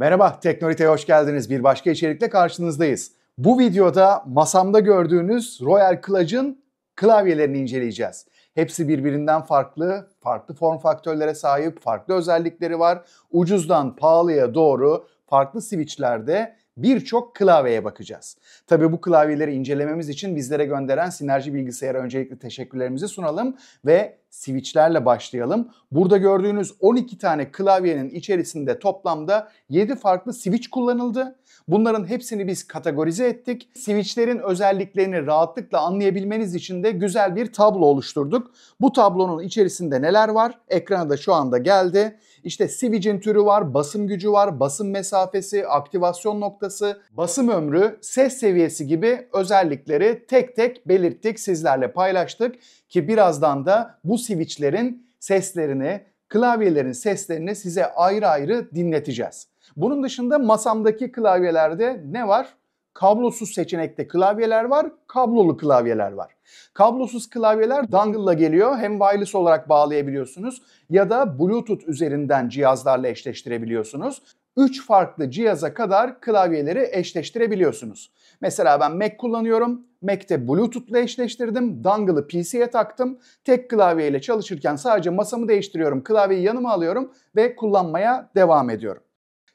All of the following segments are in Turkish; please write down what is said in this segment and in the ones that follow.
Merhaba, Teknoloji'ye hoş geldiniz. Bir başka içerikle karşınızdayız. Bu videoda masamda gördüğünüz Royal Clutch'ın klavyelerini inceleyeceğiz. Hepsi birbirinden farklı form faktörlere sahip, farklı özellikleri var. Ucuzdan pahalıya doğru farklı switchlerde birçok klavyeye bakacağız. Tabii bu klavyeleri incelememiz için bizlere gönderen Sinerji Bilgisayar'a öncelikle teşekkürlerimizi sunalım ve switchlerle başlayalım. Burada gördüğünüz 12 tane klavyenin içerisinde toplamda 7 farklı switch kullanıldı. Bunların hepsini biz kategorize ettik. Switchlerin özelliklerini rahatlıkla anlayabilmeniz için de güzel bir tablo oluşturduk. Bu tablonun içerisinde neler var? Ekrana da şu anda geldi. İşte switch'in türü var, basım gücü var, basım mesafesi, aktivasyon noktası, basım ömrü, ses seviyesi gibi özellikleri tek tek belirttik, sizlerle paylaştık ki birazdan da bu switchlerin seslerini, klavyelerin seslerini size ayrı ayrı dinleteceğiz. Bunun dışında masamdaki klavyelerde ne var? Kablosuz seçenekte klavyeler var, kablolu klavyeler var. Kablosuz klavyeler dongle'la geliyor. Hem wireless olarak bağlayabiliyorsunuz ya da Bluetooth üzerinden cihazlarla eşleştirebiliyorsunuz. 3 farklı cihaza kadar klavyeleri eşleştirebiliyorsunuz. Mesela ben Mac kullanıyorum. Mac'te Bluetooth'la eşleştirdim. Dongle'ı PC'ye taktım. Tek klavyeyle çalışırken sadece masamı değiştiriyorum. Klavyeyi yanıma alıyorum ve kullanmaya devam ediyorum.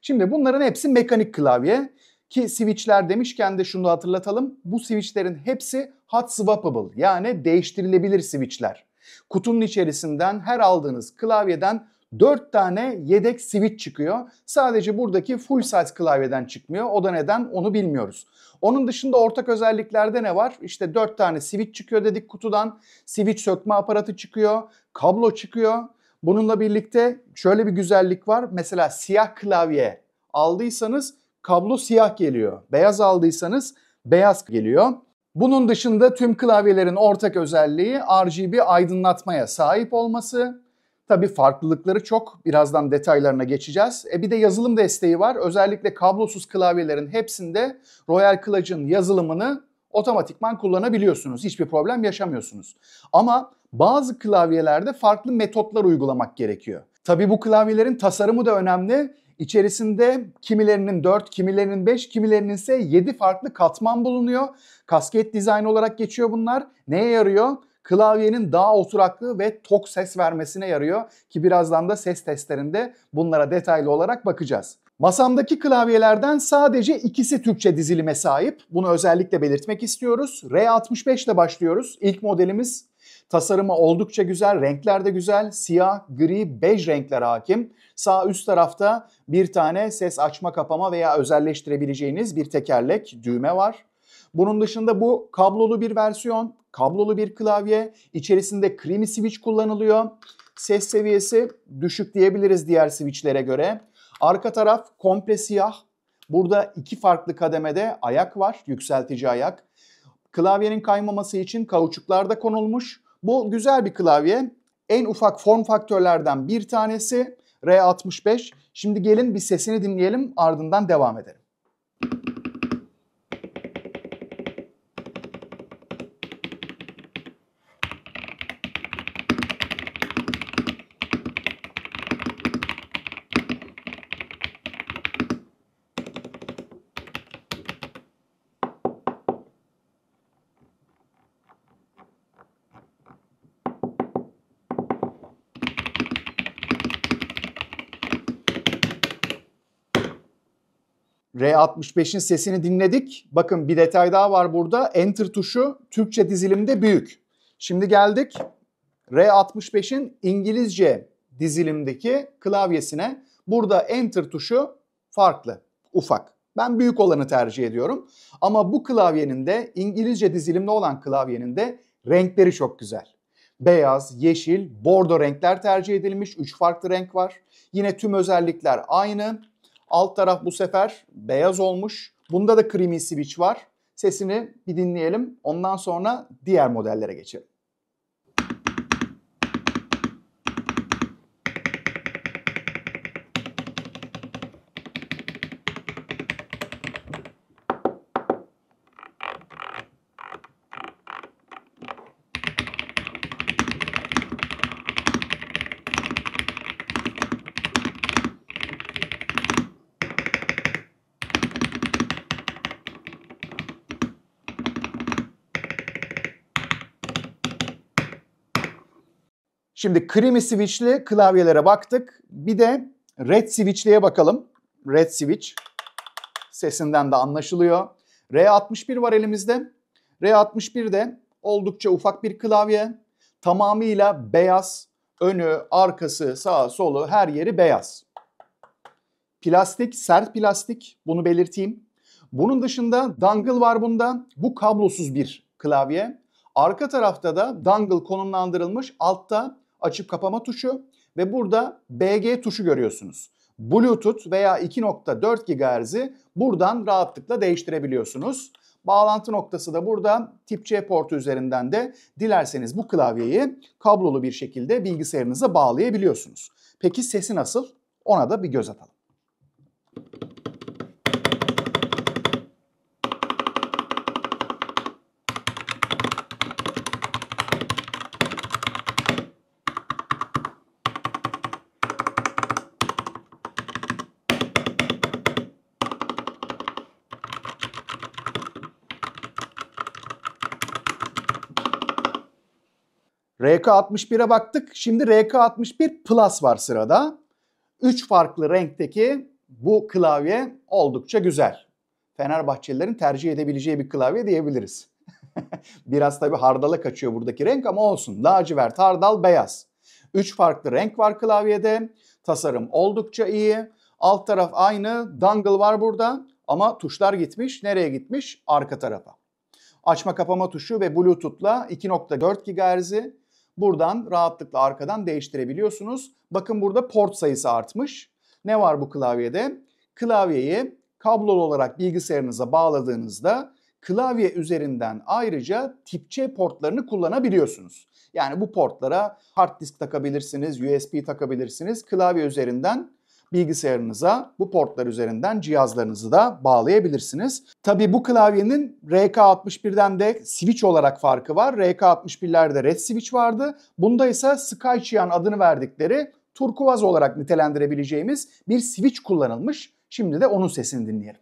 Şimdi bunların hepsi mekanik klavye. Ki switchler demişken de şunu hatırlatalım. Bu switchlerin hepsi hot swappable, yani değiştirilebilir switchler. Kutunun içerisinden her aldığınız klavyeden 4 tane yedek switch çıkıyor. Sadece buradaki full size klavyeden çıkmıyor. O da neden onu bilmiyoruz. Onun dışında ortak özelliklerde ne var? İşte 4 tane switch çıkıyor dedik kutudan. Switch sökme aparatı çıkıyor. Kablo çıkıyor. Bununla birlikte şöyle bir güzellik var. Mesela siyah klavye aldıysanız kablo siyah geliyor. Beyaz aldıysanız beyaz geliyor. Bunun dışında tüm klavyelerin ortak özelliği RGB aydınlatmaya sahip olması. Tabii farklılıkları çok. Birazdan detaylarına geçeceğiz. Bir de yazılım desteği var. Özellikle kablosuz klavyelerin hepsinde Royal Clutch'ın yazılımını otomatikman kullanabiliyorsunuz. Hiçbir problem yaşamıyorsunuz. Ama bazı klavyelerde farklı metotlar uygulamak gerekiyor. Tabii bu klavyelerin tasarımı da önemli. İçerisinde kimilerinin 4, kimilerinin 5, kimilerinin ise 7 farklı katman bulunuyor. Kasket dizayn olarak geçiyor bunlar. Neye yarıyor? Klavyenin daha oturaklı ve tok ses vermesine yarıyor ki birazdan da ses testlerinde bunlara detaylı olarak bakacağız. Masamdaki klavyelerden sadece ikisi Türkçe dizilime sahip. Bunu özellikle belirtmek istiyoruz. R65 ile başlıyoruz. İlk modelimiz. Tasarımı oldukça güzel, renkler de güzel. Siyah, gri, bej renkler hakim. Sağ üst tarafta bir tane ses açma kapama veya özelleştirebileceğiniz bir tekerlek, düğme var. Bunun dışında bu kablolu bir versiyon, kablolu bir klavye. İçerisinde creamy switch kullanılıyor. Ses seviyesi düşük diyebiliriz diğer switchlere göre. Arka taraf komple siyah. Burada 2 farklı kademede ayak var, yükseltici ayak. Klavyenin kaymaması için kauçuklar da konulmuş. Bu güzel bir klavye. En ufak form faktörlerden bir tanesi R65. Şimdi gelin bir sesini dinleyelim, ardından devam edelim. R65'in sesini dinledik. Bakın bir detay daha var burada. Enter tuşu Türkçe dizilimde büyük. Şimdi geldik R65'in İngilizce dizilimdeki klavyesine. Burada Enter tuşu farklı, ufak. Ben büyük olanı tercih ediyorum. Ama bu klavyenin de İngilizce dizilimli olan klavyenin de renkleri çok güzel. Beyaz, yeşil, bordo renkler tercih edilmiş. 3 farklı renk var. Yine tüm özellikler aynı. Alt taraf bu sefer beyaz olmuş. Bunda da creamy switch var. Sesini bir dinleyelim. Ondan sonra diğer modellere geçelim. Şimdi creamy switch'li klavyelere baktık. Bir de red switch'liye bakalım. Red switch. Sesinden de anlaşılıyor. R61 var elimizde. R61 de oldukça ufak bir klavye. Tamamıyla beyaz. Önü, arkası, sağı, solu her yeri beyaz. Plastik, sert plastik. Bunu belirteyim. Bunun dışında dongle var bunda. Bu kablosuz bir klavye. Arka tarafta da dongle konumlandırılmış. Altta açıp kapama tuşu ve burada BG tuşu görüyorsunuz. Bluetooth veya 2.4 GHz'i buradan rahatlıkla değiştirebiliyorsunuz. Bağlantı noktası da burada. Tip C portu üzerinden de dilerseniz bu klavyeyi kablolu bir şekilde bilgisayarınıza bağlayabiliyorsunuz. Peki sesi nasıl? Ona da bir göz atalım. RK61'e baktık. Şimdi RK61 Plus var sırada. 3 farklı renkteki bu klavye oldukça güzel. Fenerbahçelilerin tercih edebileceği bir klavye diyebiliriz. Biraz tabii hardala kaçıyor buradaki renk ama olsun. Lacivert, hardal, beyaz. 3 farklı renk var klavyede. Tasarım oldukça iyi. Alt taraf aynı. Dongle var burada ama tuşlar gitmiş. Nereye gitmiş? Arka tarafa. Açma kapama tuşu ve Bluetooth'la 2.4 GHz'i buradan rahatlıkla arkadan değiştirebiliyorsunuz. Bakın burada port sayısı artmış. Ne var bu klavyede? Klavyeyi kablolu olarak bilgisayarınıza bağladığınızda klavye üzerinden ayrıca tip C portlarını kullanabiliyorsunuz. Yani bu portlara hard disk takabilirsiniz, USB takabilirsiniz. Klavye üzerinden bilgisayarınıza bu portlar üzerinden cihazlarınızı da bağlayabilirsiniz. Tabii bu klavyenin RK61'den de switch olarak farkı var. RK61'lerde red switch vardı. Bunda ise Sky Cyan adını verdikleri turkuaz olarak nitelendirebileceğimiz bir switch kullanılmış. Şimdi de onun sesini dinleyelim.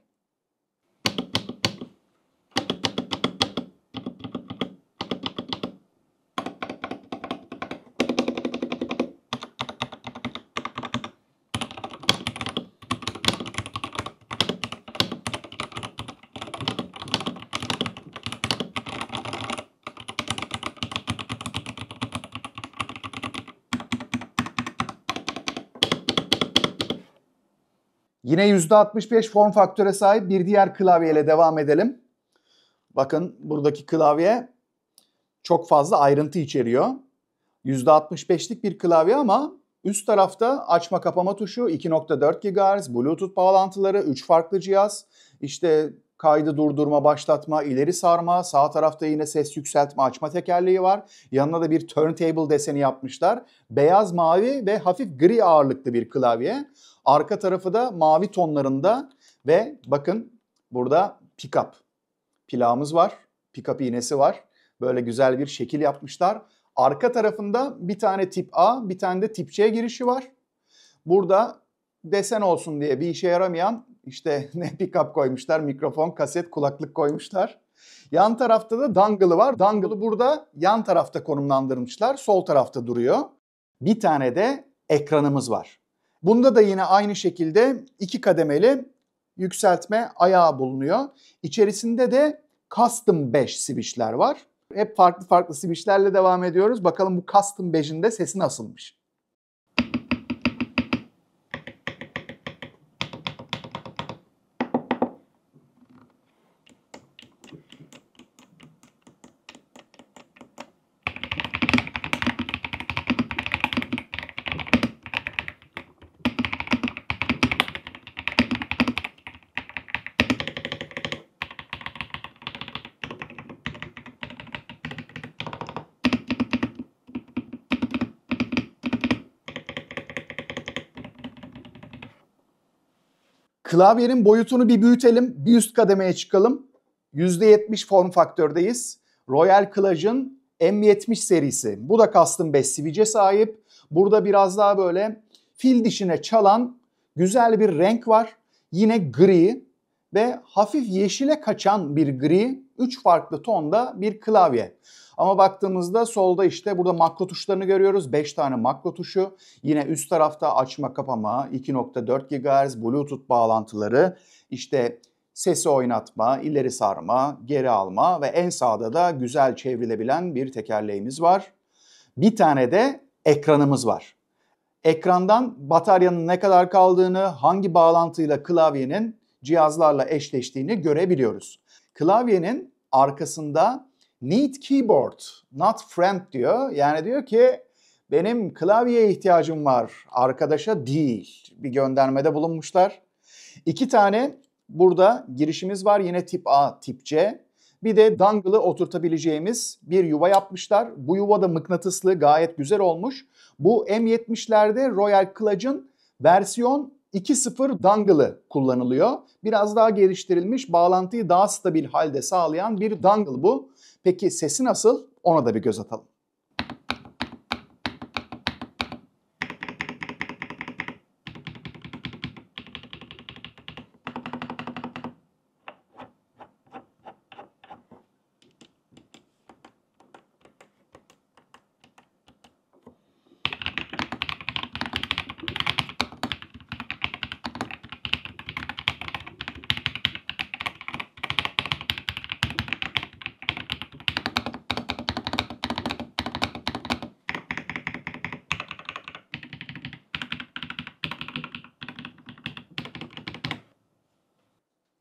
Yine %65 form faktöre sahip bir diğer klavyeyle devam edelim. Bakın buradaki klavye çok fazla ayrıntı içeriyor. %65'lik bir klavye ama üst tarafta açma kapama tuşu, 2.4 GHz, Bluetooth bağlantıları, 3 farklı cihaz. İşte kaydı durdurma, başlatma, ileri sarma, sağ tarafta yine ses yükseltme, açma tekerleği var. Yanına da bir turntable deseni yapmışlar. Beyaz, mavi ve hafif gri ağırlıklı bir klavye. Arka tarafı da mavi tonlarında ve bakın burada pick-up plağımız var. Pick-up iğnesi var. Böyle güzel bir şekil yapmışlar. Arka tarafında bir tane tip A, bir tane de tip C girişi var. Burada desen olsun diye bir işe yaramayan işte ne pick-up koymuşlar, mikrofon, kaset, kulaklık koymuşlar. Yan tarafta da dongle'ı var. Dongle'ı burada yan tarafta konumlandırmışlar. Sol tarafta duruyor. Bir tane de ekranımız var. Bunda da yine aynı şekilde 2 kademeli yükseltme ayağı bulunuyor. İçerisinde de Custom 5 switch'ler var. Hep farklı farklı switch'lerle devam ediyoruz. Bakalım bu Custom 5'in de sesi nasılmış? Klavyenin boyutunu bir büyütelim, bir üst kademeye çıkalım. %70 form faktördeyiz. Royal Clash'ın M70 serisi. Bu da Custom 5 switch'e sahip. Burada biraz daha böyle fil dişine çalan güzel bir renk var. Yine gri ve hafif yeşile kaçan bir gri, 3 farklı tonda bir klavye. Ama baktığımızda solda işte burada makro tuşlarını görüyoruz. 5 tane makro tuşu. Yine üst tarafta açma kapama, 2.4 GHz Bluetooth bağlantıları, işte sesi oynatma, ileri sarma, geri alma ve en sağda da güzel çevrilebilen bir tekerleğimiz var. Bir tane de ekranımız var. Ekrandan bataryanın ne kadar kaldığını, hangi bağlantıyla klavyenin cihazlarla eşleştiğini görebiliyoruz. Klavyenin arkasında need keyboard, not friend diyor. Yani diyor ki benim klavyeye ihtiyacım var, arkadaşa değil. Bir göndermede bulunmuşlar. 2 tane burada girişimiz var. Yine tip A, tip C. Bir de dongle'ı oturtabileceğimiz bir yuva yapmışlar. Bu yuva da mıknatıslı, gayet güzel olmuş. Bu M70'lerde Royal Clutch'ın versiyon 2.0 dongle'ı kullanılıyor. Biraz daha geliştirilmiş, bağlantıyı daha stabil halde sağlayan bir dongle bu. Peki sesi nasıl? Ona da bir göz atalım.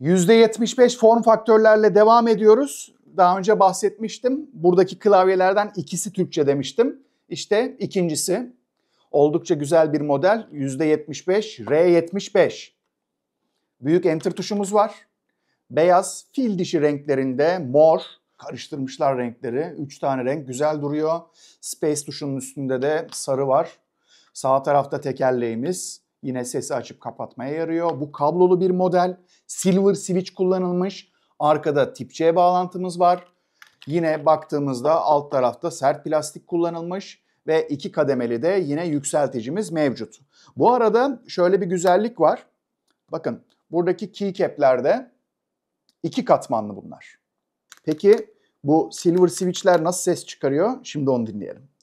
%75 form faktörlerle devam ediyoruz. Daha önce bahsetmiştim. Buradaki klavyelerden ikisi Türkçe demiştim. İşte ikincisi. Oldukça güzel bir model. %75 R75. Büyük enter tuşumuz var. Beyaz fil dişi renklerinde mor. Karıştırmışlar renkleri. 3 tane renk güzel duruyor. Space tuşunun üstünde de sarı var. Sağ tarafta tekerleğimiz. Yine sesi açıp kapatmaya yarıyor. Bu kablolu bir model. Silver switch kullanılmış. Arkada tip C bağlantımız var. Yine baktığımızda alt tarafta sert plastik kullanılmış. Ve 2 kademeli de yine yükselticimiz mevcut. Bu arada şöyle bir güzellik var. Bakın buradaki keycap'lerde 2 katmanlı bunlar. Peki bu silver switch'ler nasıl ses çıkarıyor? Şimdi onu dinleyelim.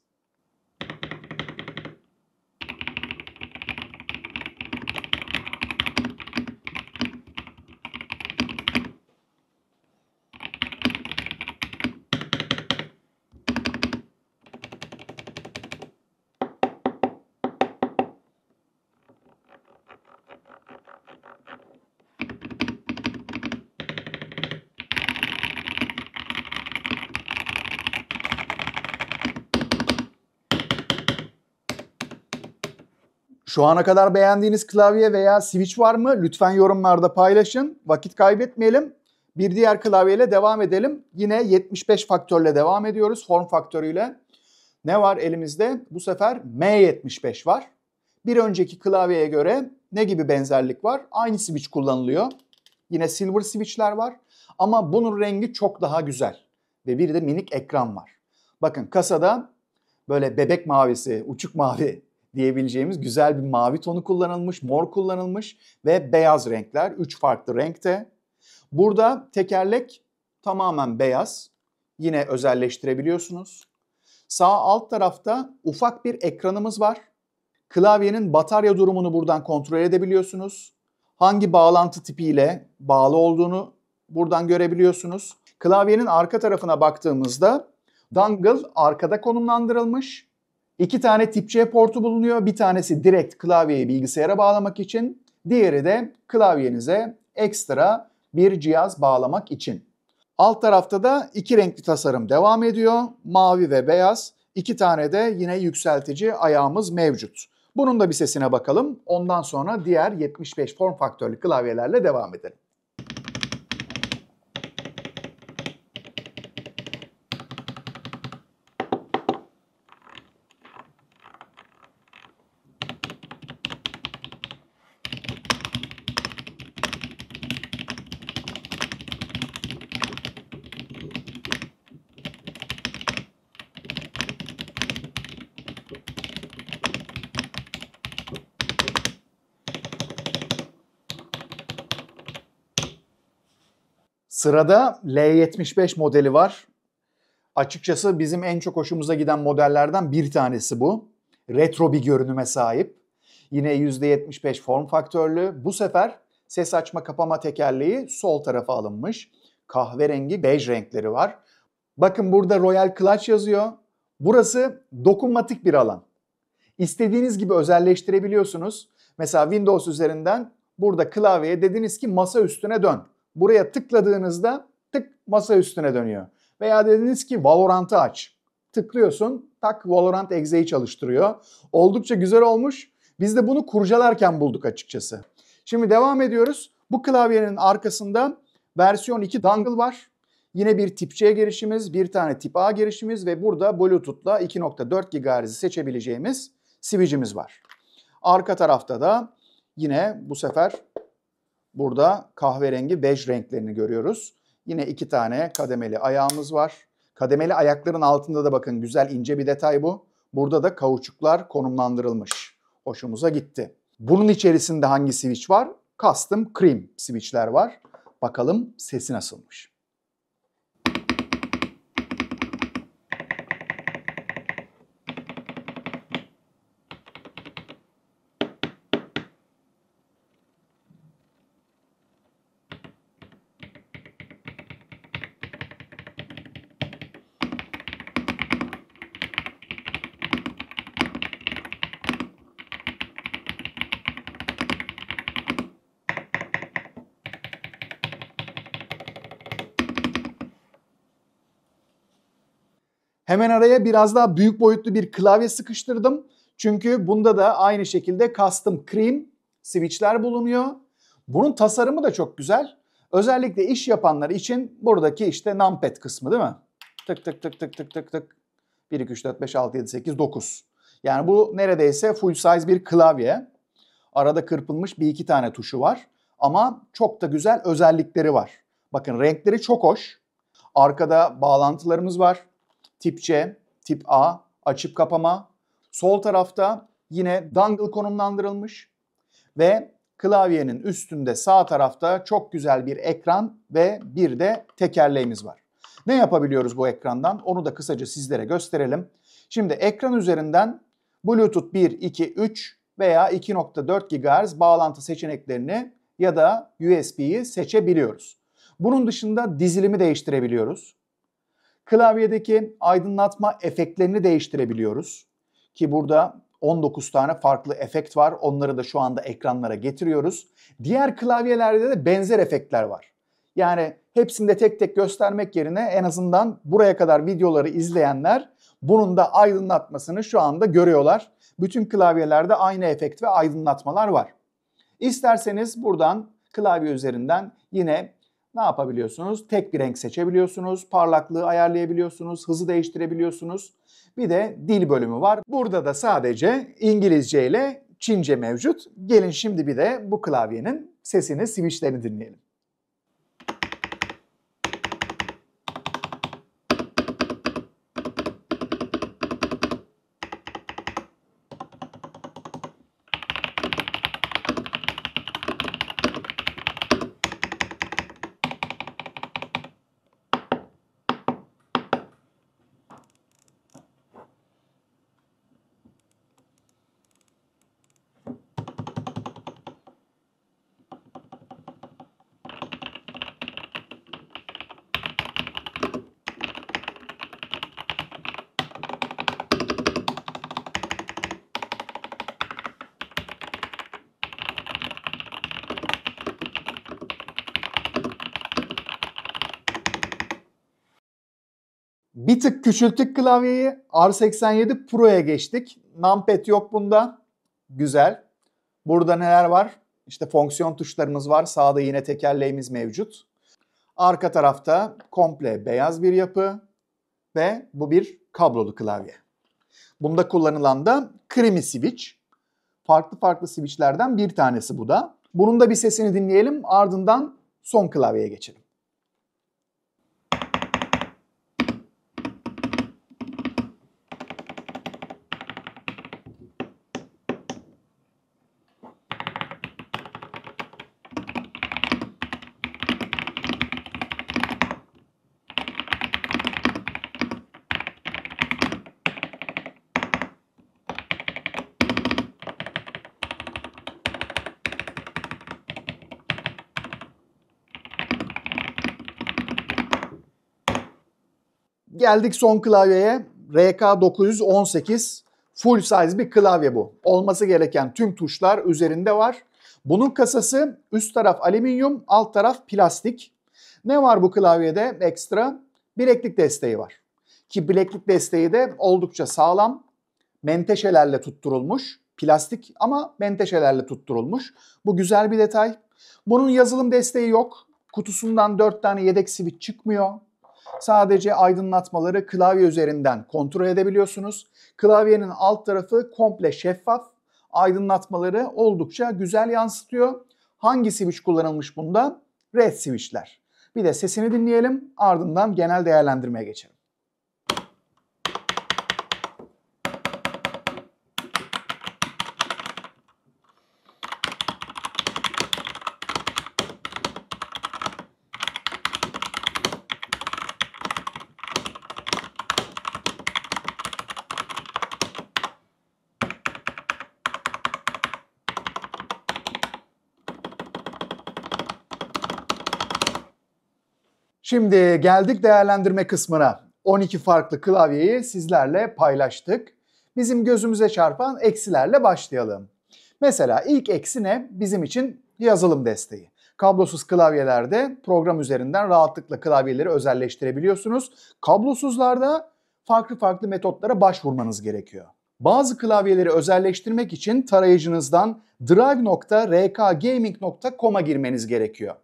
Şu ana kadar beğendiğiniz klavye veya switch var mı? Lütfen yorumlarda paylaşın. Vakit kaybetmeyelim. Bir diğer klavyeyle devam edelim. Yine 75 faktörle devam ediyoruz. Form faktörüyle. Ne var elimizde? Bu sefer M75 var. Bir önceki klavyeye göre ne gibi benzerlik var? Aynı switch kullanılıyor. Yine silver switch'ler var. Ama bunun rengi çok daha güzel. Ve bir de minik ekran var. Bakın kasada böyle bebek mavisi, uçuk mavi diyebileceğimiz güzel bir mavi tonu kullanılmış, mor kullanılmış ve beyaz renkler. 3 farklı renkte. Burada tekerlek tamamen beyaz. Yine özelleştirebiliyorsunuz. Sağ alt tarafta ufak bir ekranımız var. Klavyenin batarya durumunu buradan kontrol edebiliyorsunuz. Hangi bağlantı tipiyle bağlı olduğunu buradan görebiliyorsunuz. Klavyenin arka tarafına baktığımızda dongle arkada konumlandırılmış. 2 tane tip C portu bulunuyor. Bir tanesi direkt klavyeyi bilgisayara bağlamak için. Diğeri de klavyenize ekstra bir cihaz bağlamak için. Alt tarafta da 2 renkli tasarım devam ediyor. Mavi ve beyaz. 2 tane de yine yükseltici ayağımız mevcut. Bunun da bir sesine bakalım. Ondan sonra diğer 75 form faktörlü klavyelerle devam edelim. Sırada L75 modeli var. Açıkçası bizim en çok hoşumuza giden modellerden bir tanesi bu. Retro bir görünüme sahip. Yine %75 form faktörlü. Bu sefer ses açma kapama tekerleği sol tarafa alınmış. Kahverengi bej renkleri var. Bakın burada Royal Clutch yazıyor. Burası dokunmatik bir alan. İstediğiniz gibi özelleştirebiliyorsunuz. Mesela Windows üzerinden burada klavyeye dediniz ki masa üstüne dön. Buraya tıkladığınızda tık masa üstüne dönüyor. Veya dediniz ki Valorant'ı aç. Tıklıyorsun, tak Valorant Exe'yi çalıştırıyor. Oldukça güzel olmuş. Biz de bunu kurcalarken bulduk açıkçası. Şimdi devam ediyoruz. Bu klavyenin arkasında versiyon 2 dongle var. Yine bir tip C girişimiz, bir tane tip A girişimiz ve burada Bluetooth'la 2.4 GHz'i seçebileceğimiz switch'imiz var. Arka tarafta da yine bu sefer burada kahverengi bej renklerini görüyoruz. Yine 2 tane kademeli ayağımız var. Kademeli ayakların altında da bakın güzel ince bir detay bu. Burada da kauçuklar konumlandırılmış. Hoşumuza gitti. Bunun içerisinde hangi switch var? Custom Cream switch'ler var. Bakalım sesi nasılmış. Hemen araya biraz daha büyük boyutlu bir klavye sıkıştırdım. Çünkü bunda da aynı şekilde Custom Cream switch'ler bulunuyor. Bunun tasarımı da çok güzel. Özellikle iş yapanlar için buradaki işte numpad kısmı değil mi? Tık tık tık tık tık tık tık. 1, 2, 3, 4, 5, 6, 7, 8, 9. Yani bu neredeyse full size bir klavye. Arada kırpılmış bir iki tane tuşu var. Ama çok da güzel özellikleri var. Bakın renkleri çok hoş. Arkada bağlantılarımız var. Tip C, tip A, açıp kapama. Sol tarafta yine dongle konumlandırılmış. Ve klavyenin üstünde sağ tarafta çok güzel bir ekran ve bir de tekerleğimiz var. Ne yapabiliyoruz bu ekrandan? Onu da kısaca sizlere gösterelim. Şimdi ekran üzerinden Bluetooth 1, 2, 3 veya 2.4 GHz bağlantı seçeneklerini ya da USB'yi seçebiliyoruz. Bunun dışında dizilimi değiştirebiliyoruz. Klavyedeki aydınlatma efektlerini değiştirebiliyoruz. Ki burada 19 tane farklı efekt var. Onları da şu anda ekranlara getiriyoruz. Diğer klavyelerde de benzer efektler var. Yani hepsini de tek tek göstermek yerine en azından buraya kadar videoları izleyenler bunun da aydınlatmasını şu anda görüyorlar. Bütün klavyelerde aynı efekt ve aydınlatmalar var. İsterseniz buradan klavye üzerinden yine ne yapabiliyorsunuz? Tek bir renk seçebiliyorsunuz, parlaklığı ayarlayabiliyorsunuz, hızı değiştirebiliyorsunuz. Bir de dil bölümü var. Burada da sadece İngilizce ile Çince mevcut. Gelin şimdi bir de bu klavyenin sesini, switchlerini dinleyelim. Bir tık küçülttük klavyeyi. R87 Pro'ya geçtik. Numpad yok bunda. Güzel. Burada neler var? İşte fonksiyon tuşlarımız var. Sağda yine tekerleğimiz mevcut. Arka tarafta komple beyaz bir yapı ve bu bir kablolu klavye. Bunda kullanılan da Creamy Switch. Farklı farklı switchlerden bir tanesi bu da. Bunun da bir sesini dinleyelim. Ardından son klavyeye geçelim. Geldik son klavyeye. RK918 full size bir klavye bu. Olması gereken tüm tuşlar üzerinde var. Bunun kasası üst taraf alüminyum, alt taraf plastik. Ne var bu klavyede ekstra? Bileklik desteği var. Ki bileklik desteği de oldukça sağlam. Menteşelerle tutturulmuş. Plastik ama menteşelerle tutturulmuş. Bu güzel bir detay. Bunun yazılım desteği yok. Kutusundan 4 tane yedek switch çıkmıyor. Sadece aydınlatmaları klavye üzerinden kontrol edebiliyorsunuz. Klavyenin alt tarafı komple şeffaf. Aydınlatmaları oldukça güzel yansıtıyor. Hangi switch kullanılmış bunda? Red switchler. Bir de sesini dinleyelim, ardından genel değerlendirmeye geçelim. Şimdi geldik değerlendirme kısmına. 12 farklı klavyeyi sizlerle paylaştık. Bizim gözümüze çarpan eksilerle başlayalım. Mesela ilk eksi ne? Bizim için yazılım desteği. Kablosuz klavyelerde program üzerinden rahatlıkla klavyeleri özelleştirebiliyorsunuz. Kablosuzlarda farklı metotlara başvurmanız gerekiyor. Bazı klavyeleri özelleştirmek için tarayıcınızdan drive.rkgaming.com'a girmeniz gerekiyor.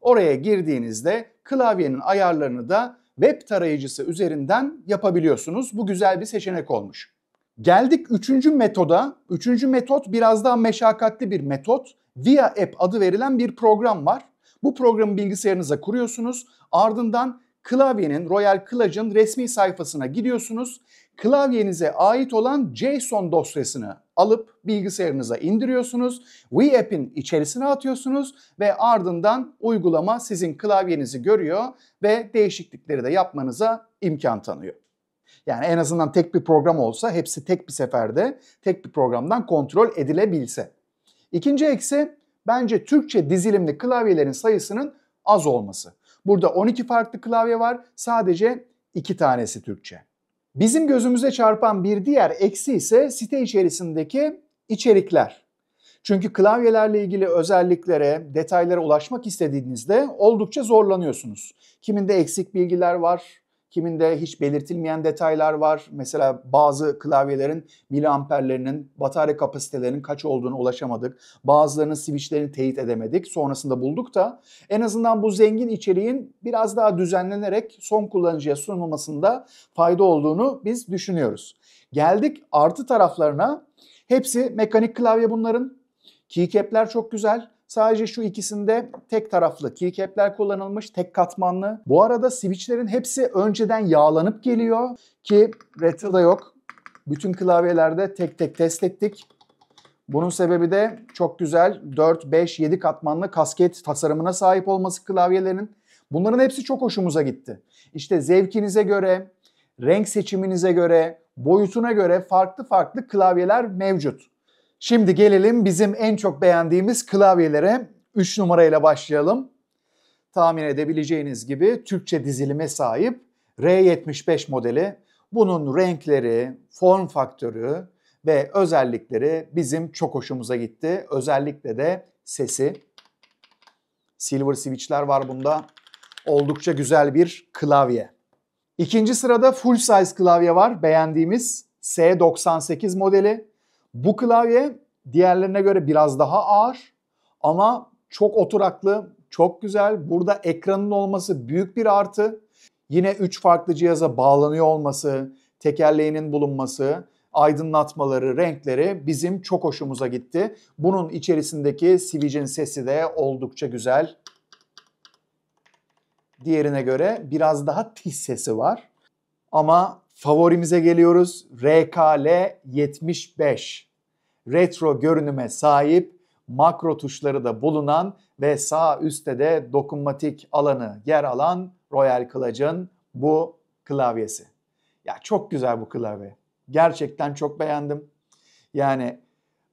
Oraya girdiğinizde klavyenin ayarlarını da web tarayıcısı üzerinden yapabiliyorsunuz. Bu güzel bir seçenek olmuş. Geldik üçüncü metoda. Üçüncü metot biraz daha meşakkatli bir metot. Via App adı verilen bir program var. Bu programı bilgisayarınıza kuruyorsunuz. Ardından klavyenin, Royal Clutch'ın resmi sayfasına gidiyorsunuz. Klavyenize ait olan JSON dosyasını alıp bilgisayarınıza indiriyorsunuz. V-App'in içerisine atıyorsunuz ve ardından uygulama sizin klavyenizi görüyor ve değişiklikleri de yapmanıza imkan tanıyor. Yani en azından tek bir program olsa hepsi tek bir seferde tek bir programdan kontrol edilebilse. İkinci eksi bence Türkçe dizilimli klavyelerin sayısının az olması. Burada 12 farklı klavye var, sadece 2 tanesi Türkçe. Bizim gözümüze çarpan bir diğer eksi ise site içerisindeki içerikler. Çünkü klavyelerle ilgili özelliklere, detaylara ulaşmak istediğinizde oldukça zorlanıyorsunuz. Kiminde eksik bilgiler var, kiminde hiç belirtilmeyen detaylar var. Mesela bazı klavyelerin miliamperlerinin, batarya kapasitelerinin kaç olduğunu ulaşamadık. Bazılarının switchlerini teyit edemedik. Sonrasında bulduk da en azından bu zengin içeriğin biraz daha düzenlenerek son kullanıcıya sunulmasında fayda olduğunu biz düşünüyoruz. Geldik artı taraflarına. Hepsi mekanik klavye bunların. Keycap'ler çok güzel. Sadece şu ikisinde tek taraflı keycap'ler kullanılmış, tek katmanlı. Bu arada switchlerin hepsi önceden yağlanıp geliyor ki Retro'da yok. Bütün klavyelerde tek tek test ettik. Bunun sebebi de çok güzel 4, 5, 7 katmanlı kasket tasarımına sahip olması klavyelerin. Bunların hepsi çok hoşumuza gitti. İşte zevkinize göre, renk seçiminize göre, boyutuna göre farklı klavyeler mevcut. Şimdi gelelim bizim en çok beğendiğimiz klavyelere. 3 numarayla başlayalım. Tahmin edebileceğiniz gibi Türkçe dizilime sahip R75 modeli. Bunun renkleri, form faktörü ve özellikleri bizim çok hoşumuza gitti. Özellikle de sesi. Silver switch'ler var bunda. Oldukça güzel bir klavye. İkinci sırada full size klavye var. Beğendiğimiz S98 modeli. Bu klavye diğerlerine göre biraz daha ağır ama çok oturaklı, çok güzel. Burada ekranın olması büyük bir artı. Yine 3 farklı cihaza bağlanıyor olması, tekerleğinin bulunması, aydınlatmaları, renkleri bizim çok hoşumuza gitti. Bunun içerisindeki switch'in sesi de oldukça güzel. Diğerine göre biraz daha tiz sesi var. Ama favorimize geliyoruz. RKL 75. Retro görünüme sahip, makro tuşları da bulunan ve sağ üstte de dokunmatik alanı yer alan Royal Clutch'ın bu klavyesi. Ya çok güzel bu klavye. Gerçekten çok beğendim. Yani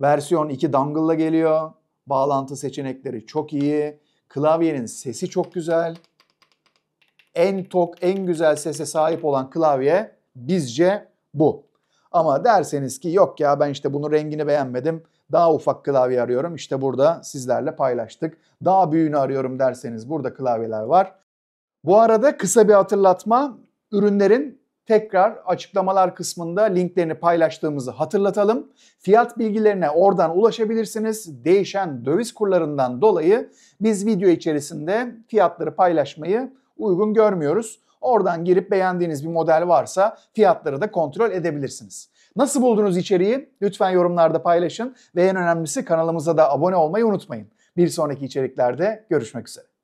versiyon 2 dongle'la geliyor. Bağlantı seçenekleri çok iyi. Klavyenin sesi çok güzel. en tok, en güzel sese sahip olan klavye bizce bu. Ama derseniz ki yok ya ben işte bunun rengini beğenmedim, daha ufak klavye arıyorum. İşte burada sizlerle paylaştık. Daha büyüğünü arıyorum derseniz burada klavyeler var. Bu arada kısa bir hatırlatma, ürünlerin tekrar açıklamalar kısmında linklerini paylaştığımızı hatırlatalım. Fiyat bilgilerine oradan ulaşabilirsiniz. Değişen döviz kurlarından dolayı biz video içerisinde fiyatları paylaşmayı uygun görmüyoruz. Oradan girip beğendiğiniz bir model varsa fiyatları da kontrol edebilirsiniz. Nasıl buldunuz içeriği? Lütfen yorumlarda paylaşın ve en önemlisi kanalımıza da abone olmayı unutmayın. Bir sonraki içeriklerde görüşmek üzere.